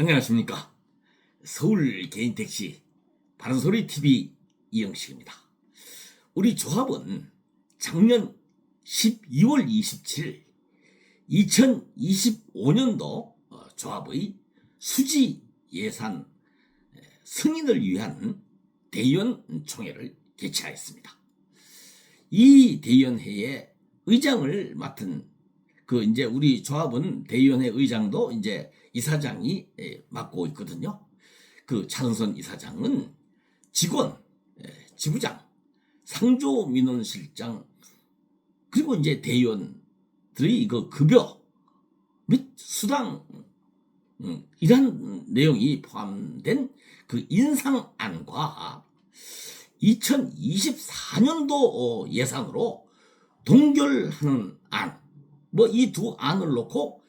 안녕하십니까. 서울 개인택시 바른소리TV 이영식입니다. 우리 조합은 작년 12월 27일 2025년도 조합의 수지 예산 승인을 위한 대의원총회를 개최하였습니다. 이 대의원회의 의장을 맡은 이제 우리 조합은 대의원회 의장도 이제 이사장이 맡고 있거든요. 차은선 이사장은 직원, 지부장, 상조민원실장, 그리고 이제 대의원들의 급여 및 수당, 이런 내용이 포함된 인상안과 2024년도 예산으로 동결하는 안, 이 두 안을 놓고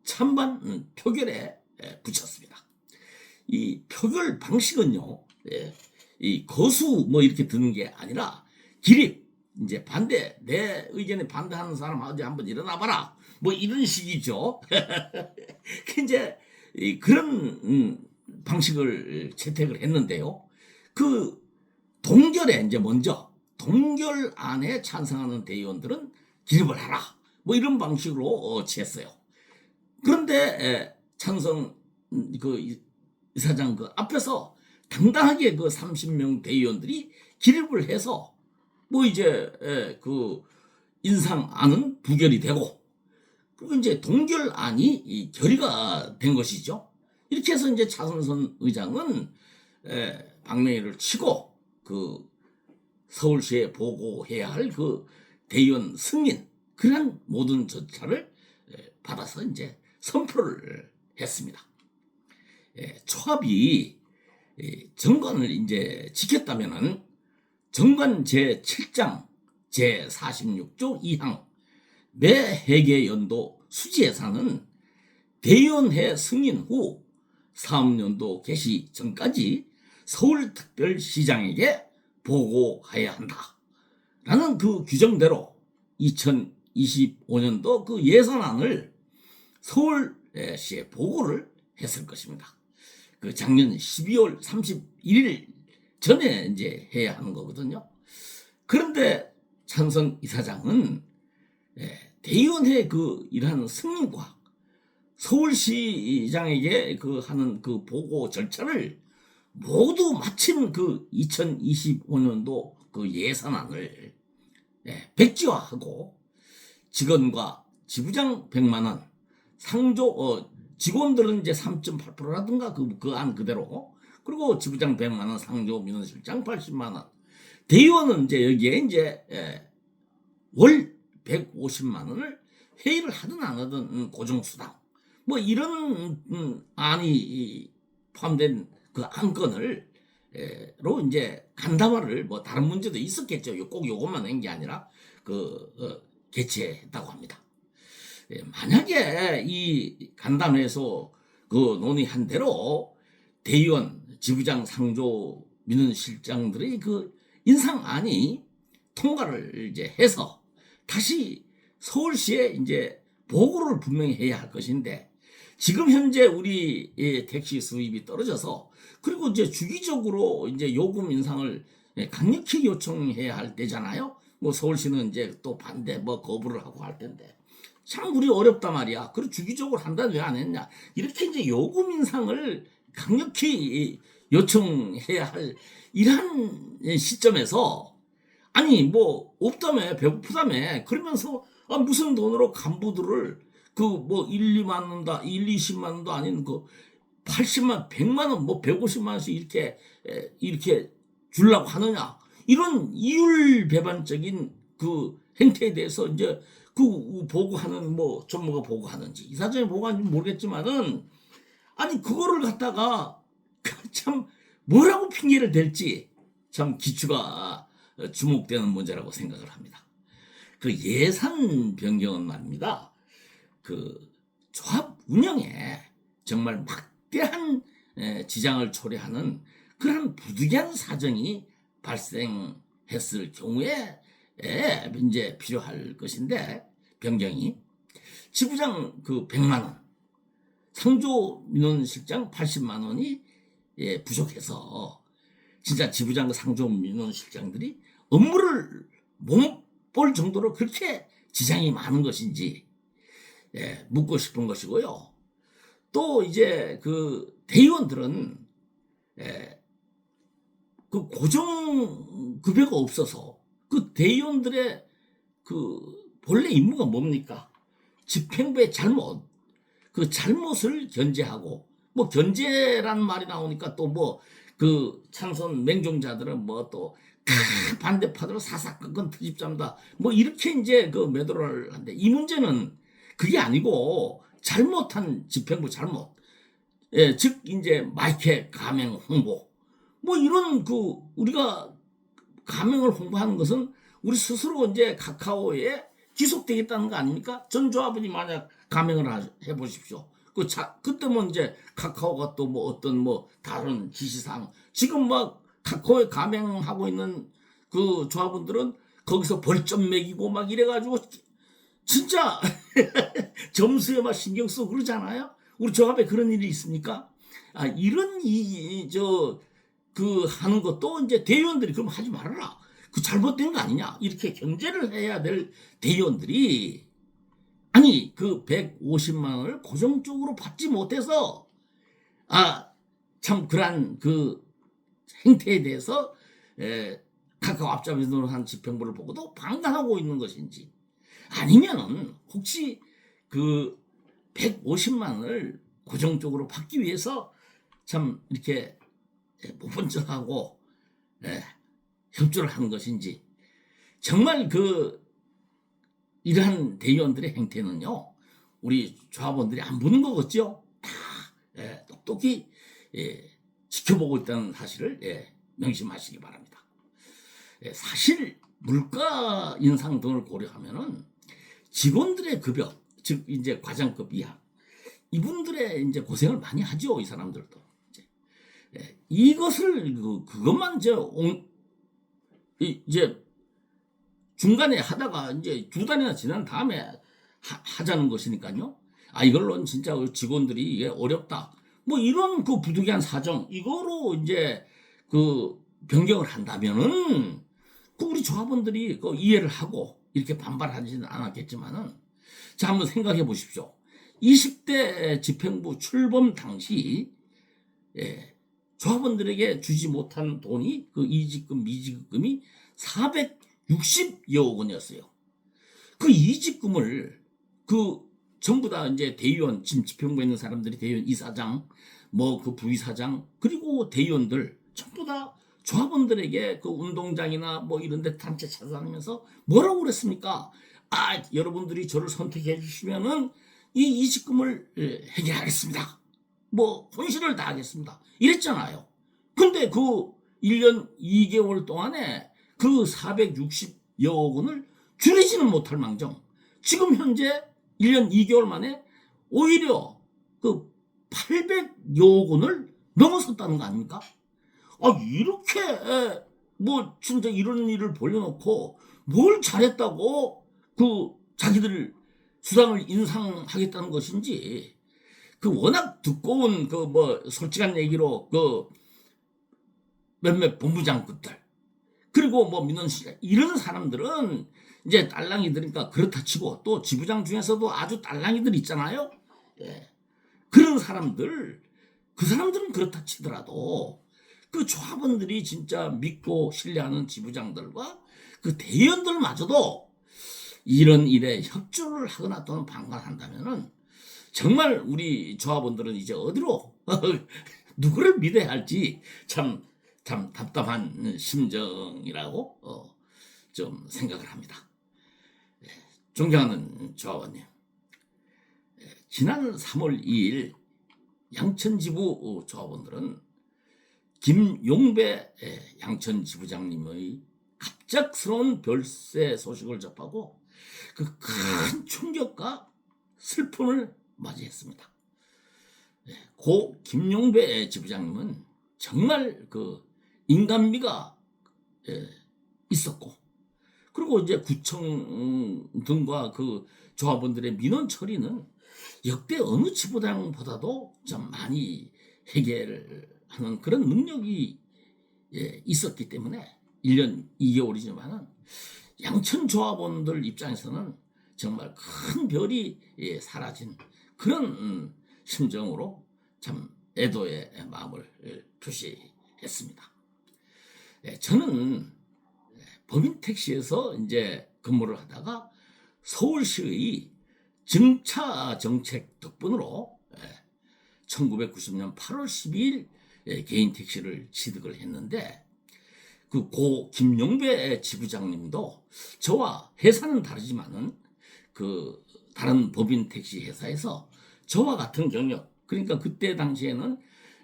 찬반 표결에 붙였습니다. 이 표결 방식은요, 이 거수 이렇게 드는 게 아니라 기립, 이제 반대, 내 의견에 반대하는 사람 어디 한번 일어나봐라, 이런 식이죠. 이제 그런 방식을 채택을 했는데요. 동결에 이제 먼저 동결안에 찬성하는 대의원들은 기립을 하라, 이런 방식으로 취했어요. 그런데 찬성 이사장 앞에서 당당하게 30명 대의원들이 기립을 해서 이제 인상안은 부결이 되고, 그리고 이제 동결안이 결의가 된 것이죠. 이렇게 해서 이제 차선선 의장은 방맹이를 치고 서울시에 보고해야 할 대의원 승인, 그런 모든 절차를 받아서 이제 선포를 했습니다. 조합이 정관을 이제 지켰다면은 정관 제7장 제46조 2항 매 회계연도 수지예산은 대의원회 승인 후 사업연도 개시 전까지 서울특별시장에게 보고해야 한다 라는 규정대로 2025년도 예산안을 서울시에 보고를 했을 것입니다. 작년 12월 31일 전에 이제 해야 하는 거거든요. 그런데 찬선 이사장은 대의원회 일하는 승인과 서울시장에게 하는 보고 절차를 모두 마친 2025년도 예산안을 백지화하고 직원과 지부장 100만 원, 상조 직원들은 이제 3.8%라든가 그 안 그대로, 그리고 지부장 100만 원, 상조 민원실장 80만 원, 대의원은 이제 여기에 이제 월 150만 원을 회의를 하든 안 하든 고정수당, 이런 안이 포함된 안건을 로 이제 간담화를 다른 문제도 있었겠죠. 꼭 요것만 한 게 아니라 개최했다고 합니다. 만약에 이 간담회에서 논의한 대로 대의원, 지부장, 상조, 민원실장들의 인상안이 통과를 이제 해서 다시 서울시에 이제 보고를 분명히 해야 할 것인데, 지금 현재 우리 택시 수입이 떨어져서, 그리고 이제 주기적으로 이제 요금 인상을 강력히 요청해야 할 때잖아요. 서울시는 이제 또 반대 거부를 하고 할 텐데, 참 우리 어렵단 말이야. 그리고 주기적으로 한다는 왜 안 했냐. 이렇게 이제 요금 인상을 강력히 요청해야 할 이러한 시점에서, 아니 없다며, 배고프다며, 그러면서 무슨 돈으로 간부들을 1, 2만 원다, 1, 20만 원도 아닌 80만, 100만 원, 150만 원씩 이렇게 주려고 하느냐. 이런 이율 배반적인 행태에 대해서 이제 보고하는 전문가 보고하는지 이사장이 보고하는지 모르겠지만은, 아니 그거를 갖다가 참 뭐라고 핑계를 댈지 참 기추가 주목되는 문제라고 생각을 합니다. 예산 변경은 말입니다. 조합 운영에 정말 막대한 지장을 초래하는 그런 부득이한 사정이 발생했을 경우에 이제 필요할 것인데, 변경이 지부장 100만 원, 상조 민원실장 80만 원이 부족해서 진짜 지부장 상조 민원실장들이 업무를 못 볼 정도로 그렇게 지장이 많은 것인지 묻고 싶은 것이고요. 또 이제 그 대의원들은 그 고정 급여가 없어서 그 대의원들의 그 본래 임무가 뭡니까? 집행부의 잘못, 그 잘못을 견제하고, 뭐 견제라는 말이 나오니까 또 뭐 그 찬성 맹종자들은 뭐 또 반대파들은 사사건건 트집잡는다, 뭐 이렇게 이제 그 매도를 한데, 이 문제는 그게 아니고 잘못한 집행부 잘못, 즉 이제 마이크 가맹 홍보, 뭐 이런 그 우리가 가맹을 홍보하는 것은 우리 스스로 이제 카카오에 기속되겠다는 거 아닙니까? 전 조합원이 만약 가맹을 해보십시오. 그때 뭐 이제 카카오가 또 뭐 어떤 뭐 다른 지시사항, 지금 막 카카오에 가맹하고 있는 그 조합원들은 거기서 벌점 매기고 막 이래가지고 진짜 점수에 막 신경 쓰고 그러잖아요. 우리 조합에 그런 일이 있습니까? 이런 그 하는 것도 이제 대의원들이 그럼 하지 말아라, 그 잘못된 거 아니냐, 이렇게 견제를 해야 될 대의원들이, 아니 그 150만 원을 고정적으로 받지 못해서 참 그러한 그 행태에 대해서 카카오 앞잡이로 한 집행부를 보고도 방관하고 있는 것인지, 아니면은 혹시 그 150만 원을 고정적으로 받기 위해서 참 이렇게 못 본 척하고 협조를 하는 것인지, 정말 그 이러한 대의원들의 행태는요, 우리 조합원들이 안 보는 거겠죠. 다 똑똑히 지켜보고 있다는 사실을 명심하시기 바랍니다. 사실 물가 인상 등을 고려하면은 직원들의 급여, 즉 이제 과장급 이하, 이분들의 이제 고생을 많이 하죠, 이 사람들도. 이것을 그것만 이제 중간에 하다가 이제 두 달이나 지난 다음에 하자는 것이니까요. 이걸로는 진짜 직원들이 이게 어렵다, 뭐 이런 그 부득이한 사정, 이거로 이제 그 변경을 한다면은 그 우리 조합원들이 그 이해를 하고 이렇게 반발하지는 않았겠지만은, 자 한번 생각해 보십시오. 20대 집행부 출범 당시 조합원들에게 주지 못한 돈이, 그 이직금 미지급금이 460여억 원이었어요. 그 이직금을 그 전부 다 이제 대의원, 지금 집행부에 있는 사람들이 대의원 이사장, 뭐 그 부이사장, 그리고 대의원들 전부 다 조합원들에게 그 운동장이나 뭐 이런 데 단체 찾아다니면서 뭐라고 그랬습니까? 여러분들이 저를 선택해 주시면은 이 이직금을 해결하겠습니다, 뭐 혼신을 다하겠습니다, 이랬잖아요. 근데 그 1년 2개월 동안에 그 460여억 원을 줄이지는 못할 망정, 지금 현재 1년 2개월 만에 오히려 그 800여억 원을 넘어섰다는 거 아닙니까? 이렇게 뭐 진짜 이런 일을 벌려놓고 뭘 잘했다고 그 자기들 수당을 인상하겠다는 것인지, 그 워낙 두꺼운 그 뭐 솔직한 얘기로 그 몇몇 본부장급들, 그리고 뭐 민원실, 이런 사람들은 이제 딸랑이들이니까 그렇다 치고, 또 지부장 중에서도 아주 딸랑이들 있잖아요. 그런 사람들, 그 사람들은 그렇다 치더라도 그 조합원들이 진짜 믿고 신뢰하는 지부장들과 그 대의원들마저도 이런 일에 협조를 하거나 또는 방관한다면은 정말 우리 조합원들은 이제 어디로 누구를 믿어야 할지 참 답답한 심정이라고 좀 생각을 합니다. 존경하는 조합원님, 지난 3월 2일 양천지부 조합원들은 김용배 양천지부장님의 갑작스러운 별세 소식을 접하고 그 큰 충격과 슬픔을 맞이했습니다. 고 김용배 지부장님은 정말 그 인간미가 있었고, 그리고 이제 구청 등과 그 조합원들의 민원 처리는 역대 어느 지부장보다도 좀 많이 해결을 하는 그런 능력이 있었기 때문에 1년 2개월이지만은 양천 조합원들 입장에서는 정말 큰 별이 사라진 그런 심정으로 참 애도의 마음을 표시했습니다. 저는 법인 택시에서 이제 근무를 하다가 서울시의 증차 정책 덕분으로 1990년 8월 12일 개인 택시를 취득을 했는데 그 고 김용배 지부장님도 저와 회사는 다르지만은 그 다른 법인 택시 회사에서 저와 같은 경력, 그러니까 그때 당시에는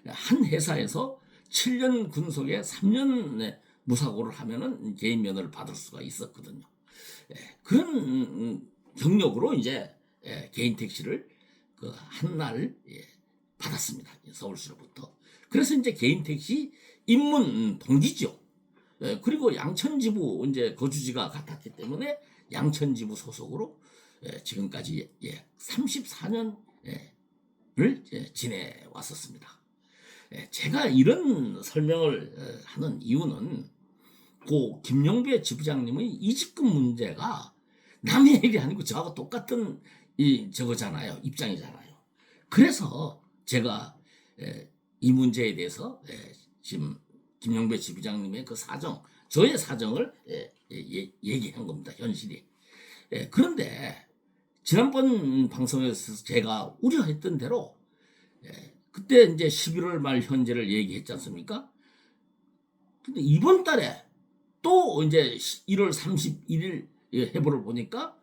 한 회사에서 7년 군속에 3년 무사고를 하면은 개인 면허를 받을 수가 있었거든요. 그런 경력으로 이제 개인 택시를 그 한날 받았습니다. 서울시로부터. 그래서 이제 개인 택시 입문 동기죠. 그리고 양천지부 이제 거주지가 같았기 때문에 양천지부 소속으로 지금까지 34년을 지내왔었습니다. 제가 이런 설명을 하는 이유는 고 김용배 지부장님의 이직금 문제가 남의 일이 아니고 저하고 똑같은 저거잖아요. 입장이잖아요. 그래서 제가 이 문제에 대해서 지금 김용배 지부장님의 그 사정, 저의 사정을 얘기한 겁니다. 현실이. 그런데 지난번 방송에서 제가 우려했던 대로 그때 이제 11월 말 현재를 얘기했지 않습니까? 근데 이번 달에 또 이제 1월 31일 해보를 보니까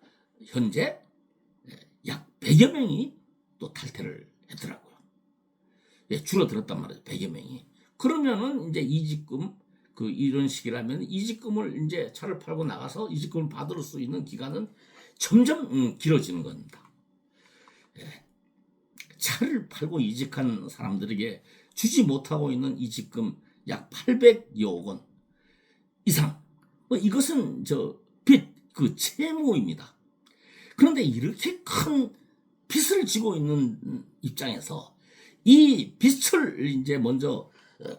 현재 약 100여 명이 또 탈퇴를 했더라고요. 줄어들었단 말이에요. 100여 명이. 그러면은 이제 이직금 이런 식이라면 이직금을 이제 차를 팔고 나가서 이직금을 받을 수 있는 기간은 점점 길어지는 겁니다. 차를 팔고 이직한 사람들에게 주지 못하고 있는 이직금 약 800여 원 이상. 이것은 빚, 채무입니다. 그런데 이렇게 큰 빚을 지고 있는 입장에서 이 빚을 이제 먼저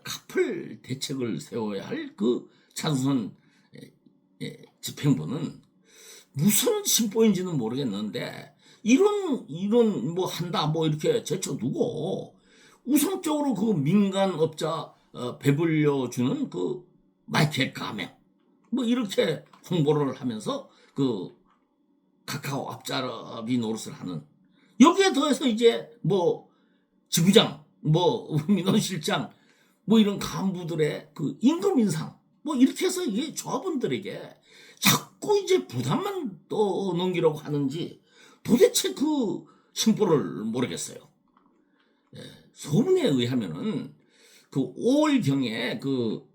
갚을 대책을 세워야 할 그 차수선 집행부는 무슨 심보인지는 모르겠는데 이런 뭐 한다 뭐 이렇게 제쳐두고 우선적으로 그 민간업자 배불려 주는 그 마이켓 가맹 뭐 이렇게 홍보를 하면서 그 카카오 앞잡이 노릇을 하는, 여기에 더해서 이제 뭐 지부장 뭐 민원실장 뭐 이런 간부들의 그 임금 인상 뭐 이렇게 해서 이게 조합원들에게 자꾸 이제 부담만 떠넘기려고 하는지 도대체 그 심보를 모르겠어요. 소문에 의하면은 그 5월경에 그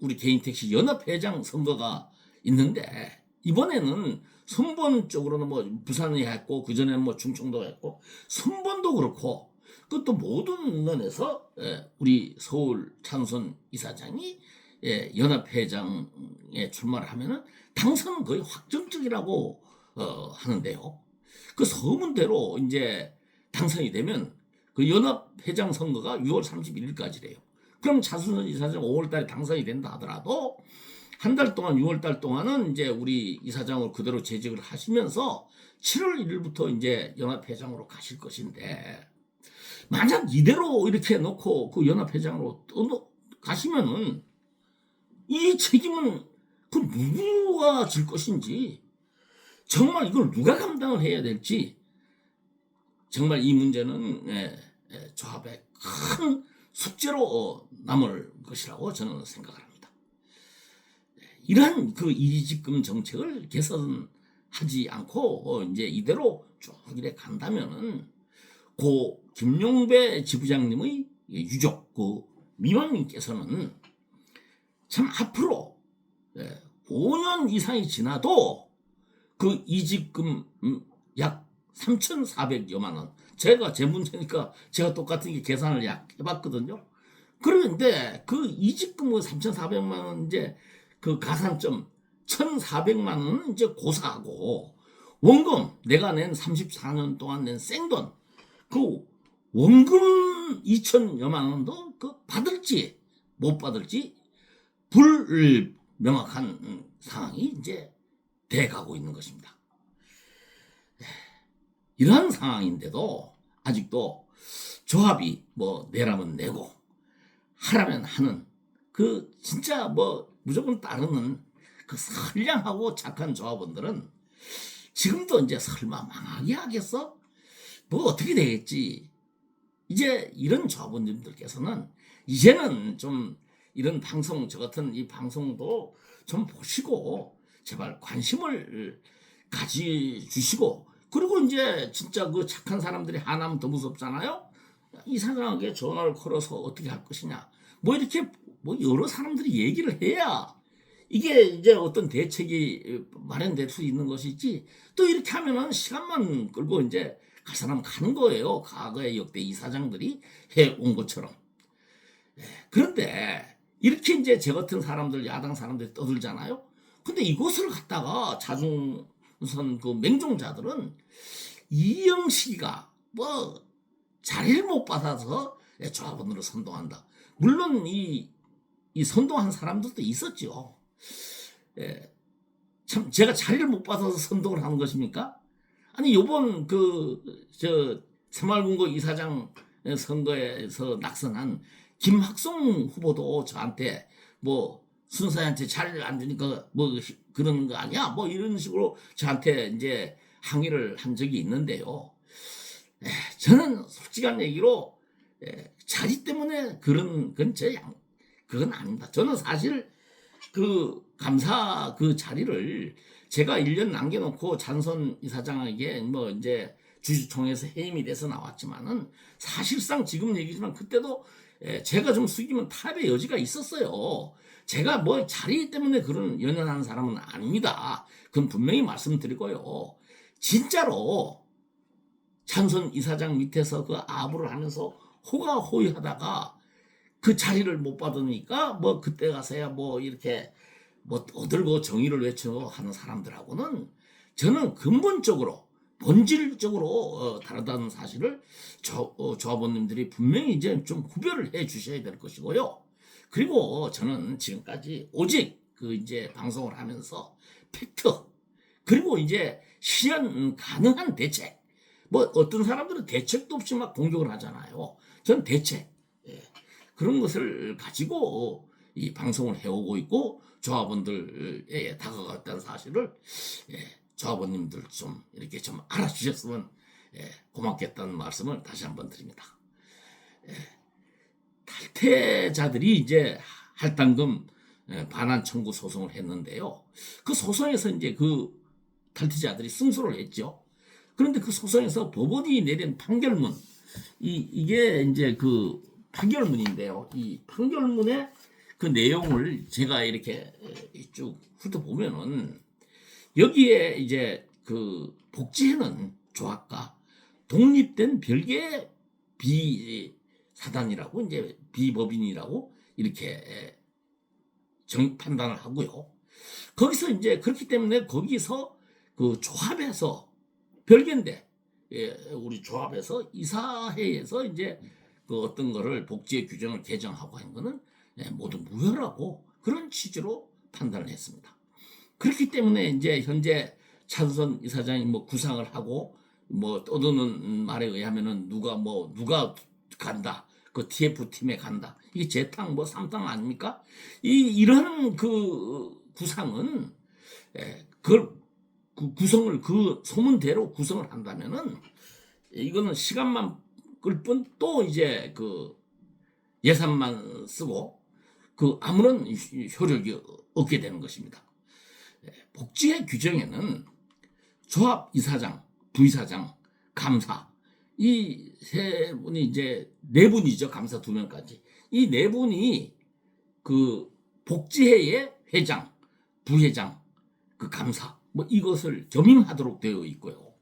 우리 개인 택시 연합회장 선거가 있는데 이번에는 선본 쪽으로는 뭐 부산이 했고 그전에는 뭐 충청도 했고 선본도 그렇고 그것도 모든 면에서 우리 서울 찬선 이사장이 연합회장에 출마를 하면은 당선은 거의 확정적이라고 하는데요. 그 소문대로 이제 당선이 되면 그 연합회장 선거가 6월 31일까지래요. 그럼 차순원 이사장 5월달에 당선이 된다 하더라도 한 달 동안 6월달 동안은 이제 우리 이사장을 그대로 재직을 하시면서 7월 1일부터 이제 연합회장으로 가실 것인데 만약 이대로 이렇게 놓고 그 연합회장으로 가시면은 이 책임은 그 누구가 질 것인지 정말 이걸 누가 감당을 해야 될지 정말 이 문제는 조합의 큰 숙제로 남을 것이라고 저는 생각을 합니다. 이러한 그 이직금 정책을 개선하지 않고 이제 이대로 쭉 이래 간다면은 고 김용배 지부장님의 유족 그 미망님께서는 참 앞으로 5년 이상이 지나도 그 이직금 약 3,400여만 원. 제가 제 문제니까 제가 똑같은 게 계산을 해봤거든요. 그런데 그 이직금 3,400만 원 이제 그 가산점 1,400만 원은 이제 고사하고 원금 내가 낸 34년 동안 낸 생돈 그 원금 2천여만 원도 그 받을지 못 받을지 불명확한 상황이 이제 돼가고 있는 것입니다. 이러한 상황인데도 아직도 조합이 뭐 내라면 내고 하라면 하는 그 진짜 뭐 무조건 따르는 그 선량하고 착한 조합원들은 지금도 이제 설마 망하게 하겠어? 뭐 어떻게 되겠지? 이제 이런 조합원님들께서는 이제는 좀 이런 방송 저 같은 이 방송도 좀 보시고 제발 관심을 가지주시고 그리고 이제 진짜 그 착한 사람들이 하나면 더 무섭잖아요. 이사장에게 전화를 걸어서 어떻게 할 것이냐. 뭐 이렇게 뭐 여러 사람들이 얘기를 해야 이게 이제 어떤 대책이 마련될 수 있는 것이지 또 이렇게 하면은 시간만 끌고 이제 갈 사람 가는 거예요. 과거의 역대 이사장들이 해온 것처럼. 그런데 이렇게 이제 저 같은 사람들 야당 사람들이 떠들잖아요. 근데 이것을 갖다가 자중선 그 맹종자들은 이영식이가 뭐 자리를 못 받아서 조합원으로 선동한다. 물론 이 선동한 사람들도 있었죠. 참 제가 자리를 못 받아서 선동을 하는 것입니까? 아니 요번 저 새마을금고 이사장 선거에서 낙선한 김학성 후보도 저한테 뭐 순사한테 자리를 안 주니까 뭐 그러는 거 아니야? 뭐 이런 식으로 저한테 이제 항의를 한 적이 있는데요. 저는 솔직한 얘기로 자리 때문에 그런 그건 아닙니다. 저는 사실 그 감사 그 자리를 제가 1년 남겨놓고 잔선 이사장에게 뭐 이제 주주총회에서 해임이 돼서 나왔지만은 사실상 지금 얘기지만 그때도 제가 좀 숙이면 탑의 여지가 있었어요. 제가 뭐 자리 때문에 그런 연연하는 사람은 아닙니다. 그건 분명히 말씀드리고요. 진짜로 잔선 이사장 밑에서 그 아부를 하면서 호가호위하다가 그 자리를 못 받으니까 뭐 그때 가서야 뭐 이렇게 뭐 떠들고 정의를 외쳐 하는 사람들하고는 저는 근본적으로 본질적으로 다르다는 사실을 조합원님들이 분명히 이제 좀 구별을 해 주셔야 될 것이고요. 그리고 저는 지금까지 오직 그 이제 방송을 하면서 팩트 그리고 이제 실현 가능한 대책 뭐 어떤 사람들은 대책도 없이 막 공격을 하잖아요. 저는 대책 그런 것을 가지고 이 방송을 해오고 있고 조합원들에 다가갔다는 사실을 조합원님들 좀 이렇게 좀 알아주셨으면 고맙겠다는 말씀을 다시 한번 드립니다. 탈퇴자들이 이제 할당금 반환 청구 소송을 했는데요. 그 소송에서 이제 그 탈퇴자들이 승소를 했죠. 그런데 그 소송에서 법원이 내린 판결문 이게 이제 그 판결문인데요. 이 판결문의 그 내용을 제가 이렇게 쭉 훑어보면은 여기에 이제 그 복지회는 조합과 독립된 별개의 비사단이라고 이제 비법인이라고 이렇게 판단을 하고요. 거기서 이제 그렇기 때문에 거기서 그 조합에서 별개인데 우리 조합에서 이사회에서 이제 그 어떤 거를 복지의 규정을 개정하고 한 거는 모두 무효라고 그런 취지로 판단을 했습니다. 그렇기 때문에 이제 현재 차두선 이사장이 뭐 구상을 하고 뭐 떠드는 말에 의하면은 누가 간다. 그 TF팀에 간다. 이게 재탕 뭐 삼탕 아닙니까? 이런 그 구상은 그걸 그 구성을 그 소문대로 구성을 한다면은 이거는 시간만 끌 뿐 또 이제 그 예산만 쓰고 그 아무런 효력이 없게 되는 것입니다. 복지의 규정에는 조합 이사장, 부이사장, 감사 이 세 분이 이제 네 분이죠. 감사 2명까지 이 네 분이 그 복지회의 회장, 부회장, 그 감사 뭐 이것을 겸임하도록 되어 있고요.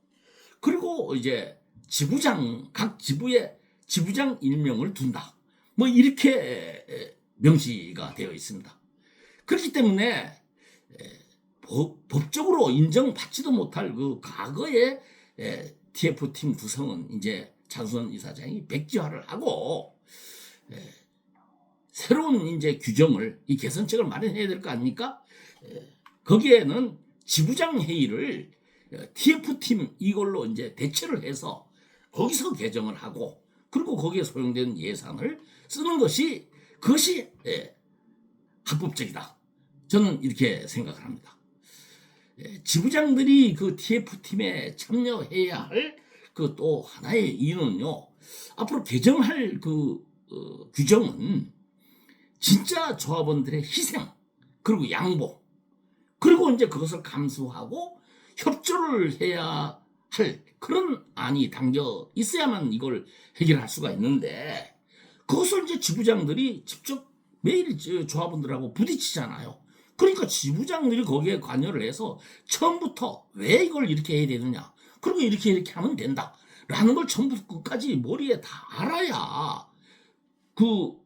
그리고 이제 지부장 각 지부에 지부장 일명을 둔다. 뭐 이렇게 명시가 되어 있습니다. 그렇기 때문에 법적으로 인정받지도 못할 그 과거의 TF팀 구성은 이제 장순원 이사장이 백지화를 하고 새로운 이제 규정을 이 개선책을 마련해야 될 거 아닙니까? 거기에는 지부장 회의를 TF팀 이걸로 이제 대체를 해서 거기서 개정을 하고 그리고 거기에 소용되는 예산을 쓰는 것이 그것이 합법적이다. 저는 이렇게 생각을 합니다. 지부장들이 그 TF팀에 참여해야 할 그 또 하나의 이유는요. 앞으로 개정할 그 규정은 진짜 조합원들의 희생 그리고 양보 그리고 이제 그것을 감수하고 협조를 해야 할 그런 안이 담겨 있어야만 이걸 해결할 수가 있는데 그것을 이제 지부장들이 직접 매일 조합원들하고 부딪히잖아요. 그러니까 지부장들이 거기에 관여를 해서 처음부터 왜 이걸 이렇게 해야 되느냐 그리고 이렇게 하면 된다 라는 걸 처음부터 끝까지 머리에 다 알아야 그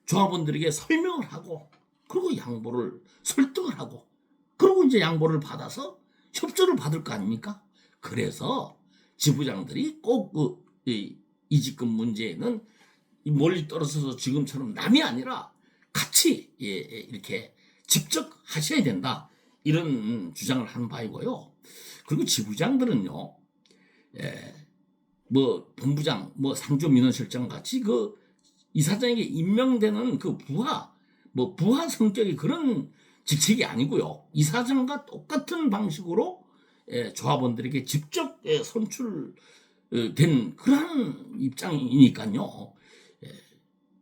조합원들에게 설명을 하고 그리고 양보를 설득을 하고 그리고 이제 양보를 받아서 협조를 받을 거 아닙니까? 그래서 지부장들이 꼭 이직금 문제에는 멀리 떨어져서 지금처럼 남이 아니라 같이 이렇게 직접 하셔야 된다. 이런 주장을 하는 바이고요. 그리고 지부장들은요, 뭐 본부장, 뭐 상조민원실장 같이 그 이사장에게 임명되는 그 부하 성격이 그런 직책이 아니고요. 이사장과 똑같은 방식으로 조합원들에게 직접 선출된 그러한 입장이니까요.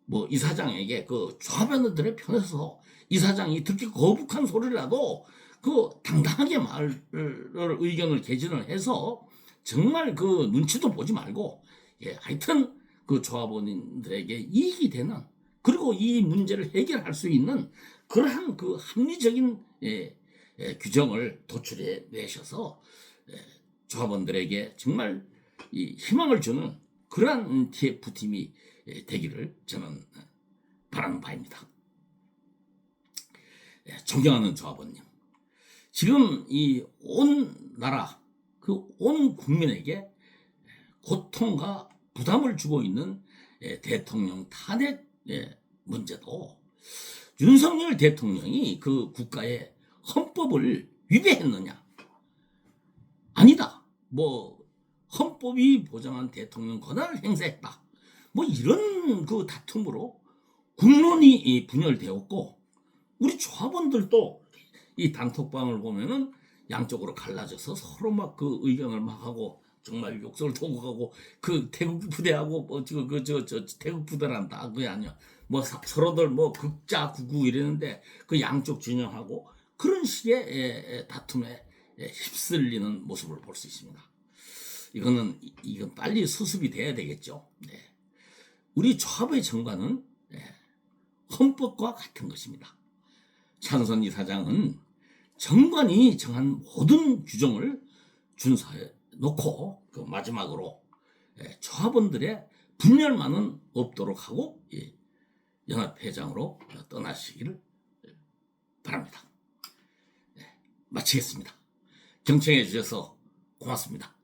뭐 이사장에게 그 조합원들의 편에서 이사장이 듣기 거북한 소리라도 그 당당하게 의견을 개진을 해서 정말 그 눈치도 보지 말고 하여튼 그 조합원들에게 이익이 되는 그리고 이 문제를 해결할 수 있는 그러한 그 합리적인 규정을 도출해 내셔서 조합원들에게 정말 이 희망을 주는 그러한 TF팀이 되기를 저는 바라는 바입니다. 존경하는 조합원님, 지금 이 온 나라 그 온 국민에게 고통과 부담을 주고 있는 대통령 탄핵 문제도 윤석열 대통령이 그 국가의 헌법을 위배했느냐? 아니다. 뭐 헌법이 보장한 대통령 권한을 행사했다. 뭐 이런 그 다툼으로 국론이 분열되었고 우리 조합원들도 이 단톡방을 보면은 양쪽으로 갈라져서 서로 막 그 의견을 막 하고 정말 욕설을 토고 가고 그 태국 부대하고 뭐 저 태국 부대란다 그게 아니야 뭐 서로들 뭐 극자 구구 이랬는데 그 양쪽 진영하고 그런 식의 다툼에 휩쓸리는 모습을 볼 수 있습니다. 이건 빨리 수습이 돼야 되겠죠. 네. 우리 조합의 정관은 헌법과 같은 것입니다. 장선 이사장은 정관이 정한 모든 규정을 준수해 놓고 그 마지막으로 조합원들의 분열만은 없도록 하고 연합회장으로 떠나시기를 바랍니다. 마치겠습니다. 경청해 주셔서 고맙습니다.